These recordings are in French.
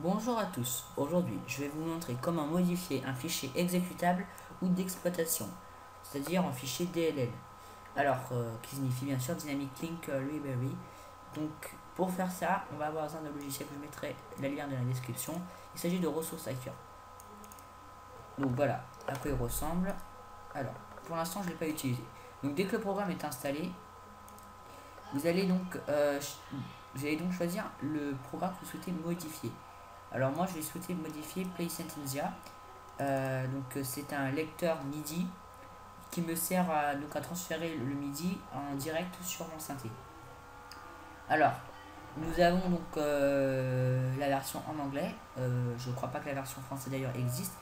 Bonjour à tous, aujourd'hui je vais vous montrer comment modifier un fichier exécutable ou d'exploitation, c'est-à-dire un fichier DLL, qui signifie bien sûr Dynamic Link Library. Donc pour faire ça, on va avoir besoin d'un logiciel que je mettrai la lien dans la description. Il s'agit de Resource Hacker. Donc voilà à quoi il ressemble. Alors, pour l'instant je ne l'ai pas utilisé. Donc dès que le programme est installé, vous allez donc, choisir le programme que vous souhaitez modifier. Alors moi je vais souhaiter modifier PlaySentensia. C'est un lecteur MIDI qui me sert à transférer le MIDI en direct sur mon synthé. Alors, nous avons la version en anglais. Je ne crois pas que la version française d'ailleurs existe.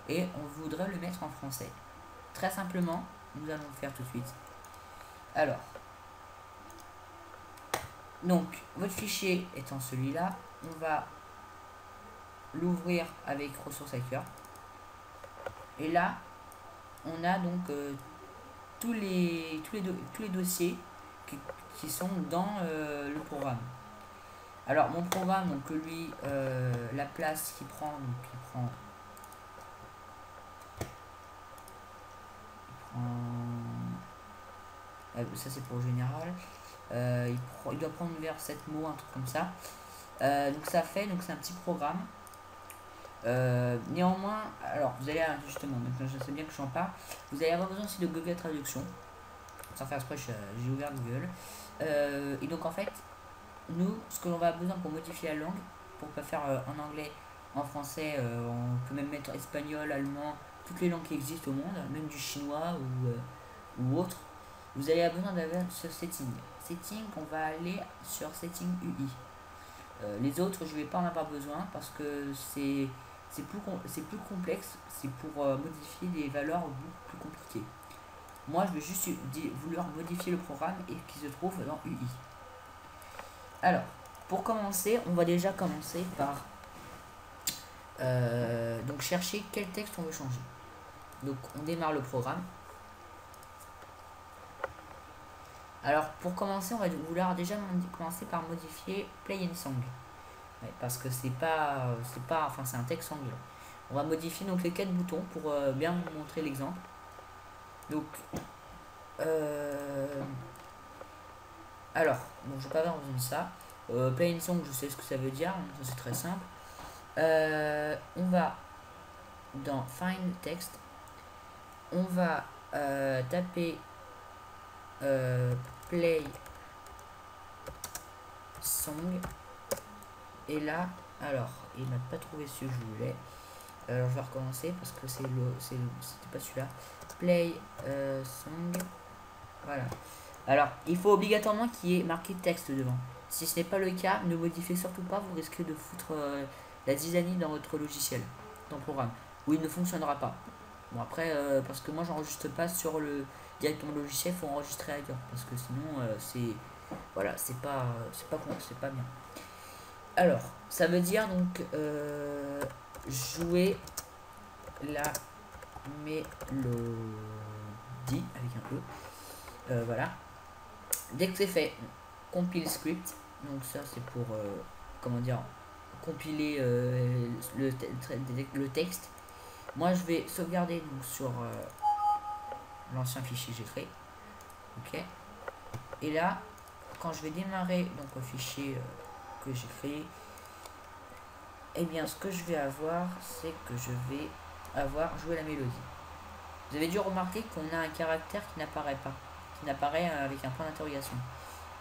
Et on voudrait le mettre en français. Très simplement, nous allons le faire tout de suite. Alors, donc, votre fichier étant celui-là, on va l'ouvrir avec Resource Hacker. Et là, on a tous les dossiers qui sont dans le programme. Alors mon programme, donc lui, la place qu'il prend, ça c'est pour le général. Il doit prendre vers 7 mots, un truc comme ça. Donc c'est un petit programme. Néanmoins, alors vous allez justement, maintenant je sais bien que j'en parle, vous allez avoir besoin aussi de Google Traduction. Sans faire exprès, j'ai ouvert Google. Et donc en fait, nous, ce que l'on va besoin pour modifier la langue, pour pas faire en anglais, en français, on peut même mettre espagnol, allemand, toutes les langues qui existent au monde, même du chinois ou autre. Vous allez avoir besoin d'avoir sur Setting. Setting, on va aller sur Setting UI. Les autres, je vais pas en avoir besoin parce que c'est plus complexe, c'est pour modifier des valeurs beaucoup plus compliquées. Moi, je vais juste vouloir modifier le programme et qui se trouve dans UI. Alors, pour commencer, on va déjà commencer par chercher quel texte on veut changer. Donc, on démarre le programme. Alors, pour commencer, on va vouloir déjà commencer par modifier Play and Song. Ouais, parce que c'est un texte anglais. On va modifier donc les 4 boutons pour bien vous montrer l'exemple. Donc, je vais pas avoir besoin de ça. Play in song, je sais ce que ça veut dire, ça c'est très simple. On va dans Find Text, on va taper Play Song, et là, alors, il m'a pas trouvé ce que je voulais. Alors je vais recommencer parce que c'était pas celui-là. Play Song, voilà. Alors, il faut obligatoirement qu'il y ait marqué texte devant. Si ce n'est pas le cas, ne modifiez surtout pas, vous risquez de foutre la zizanie dans votre logiciel, dans le programme, où il ne fonctionnera pas. Bon après, parce que moi j'enregistre pas sur le directement logiciel, il faut enregistrer ailleurs, parce que sinon c'est pas bien. Alors, ça veut dire donc jouer la mélodie avec un E. Voilà. Dès que c'est fait, compile script. Donc ça c'est pour compiler le texte. Moi je vais sauvegarder donc sur l'ancien fichier que j'ai créé. Ok. Et là, quand je vais démarrer donc le fichier que j'ai créé, et bien ce que je vais avoir, c'est que je vais avoir joué la mélodie. Vous avez dû remarquer qu'on a un caractère qui n'apparaît pas, qui n'apparaît avec un point d'interrogation.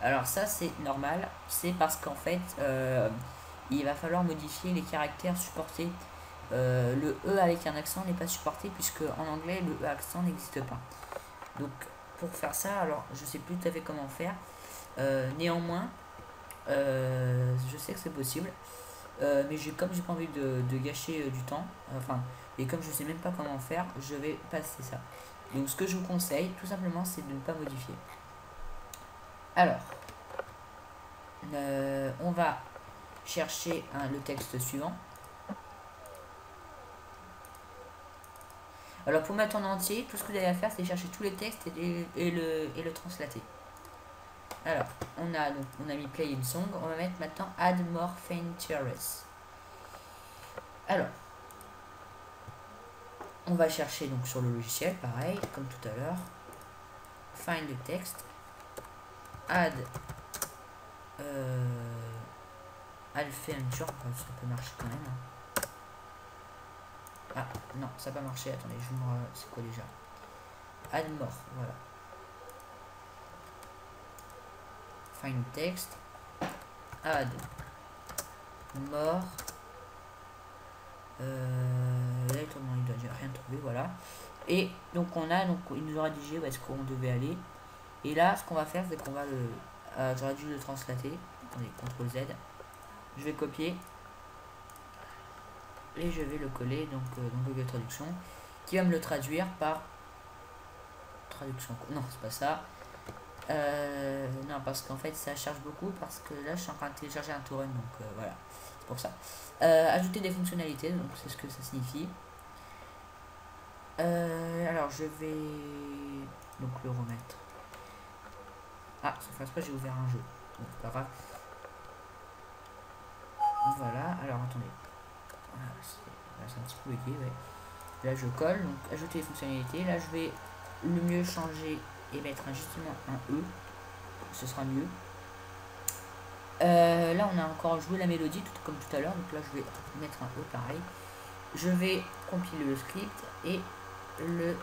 Alors ça c'est normal, c'est parce qu'en fait il va falloir modifier les caractères supportés. Le E avec un accent n'est pas supporté puisque en anglais le E accent n'existe pas. Donc pour faire ça, alors je sais plus tout à fait comment faire. Néanmoins, je sais que c'est possible, mais comme j'ai pas envie de gâcher du temps, et comme je sais même pas comment faire, je vais passer ça. Donc ce que je vous conseille tout simplement c'est de ne pas modifier. Alors, on va chercher le texte suivant. Alors pour mettre en entier, tout ce que vous avez à faire c'est chercher tous les textes et le translater. Alors, on a mis Play in Song, on va mettre maintenant Add More Features. Alors, on va chercher donc sur le logiciel, pareil, comme tout à l'heure. Find the text. Add feature, ça peut marcher quand même. Hein. Ah non, ça va marcher. Attendez, je vous c'est quoi déjà? Add more, voilà. Find text. Add more. Là, il doit rien trouver, voilà. Et donc il nous aura dit où est-ce qu'on devait aller. Et là, ce qu'on va faire, c'est qu'on va le, j'aurais dû le translater. Attendez, CTRL Z. Je vais copier et je vais le coller donc dans Google Traduction, qui va me le traduire par traduction. Non, c'est pas ça. Non, parce qu'en fait, ça charge beaucoup parce que là, je suis en train de télécharger un torrent, donc voilà, c'est pour ça. Ajouter des fonctionnalités, donc c'est ce que ça signifie. Alors, je vais donc le remettre. Ah, ça fait pas, j'ai ouvert un jeu. Bon, c'est pas grave. Voilà, alors attendez. Voilà, c'est un petit peu bugué, ouais. Là, je colle, donc ajouter les fonctionnalités. Là, je vais le mieux changer et mettre justement un E. Ce sera mieux. Là, on a encore joué la mélodie, tout comme tout à l'heure. Donc là, je vais mettre un E pareil. Je vais compiler le script et le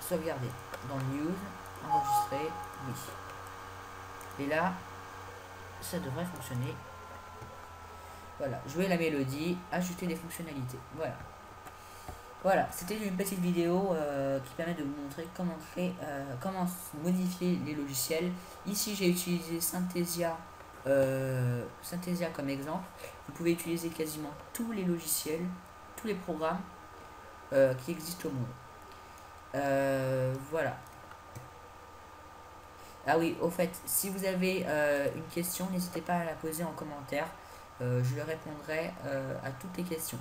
sauvegarder dans News, enregistrer, oui. Et là, ça devrait fonctionner. Voilà, jouer la mélodie, ajouter des fonctionnalités. Voilà. Voilà, c'était une petite vidéo qui permet de vous montrer comment modifier les logiciels. Ici, j'ai utilisé Synthesia comme exemple. Vous pouvez utiliser quasiment tous les logiciels, tous les programmes qui existent au monde. Voilà. Ah oui, au fait, si vous avez une question, n'hésitez pas à la poser en commentaire. Je répondrai à toutes les questions.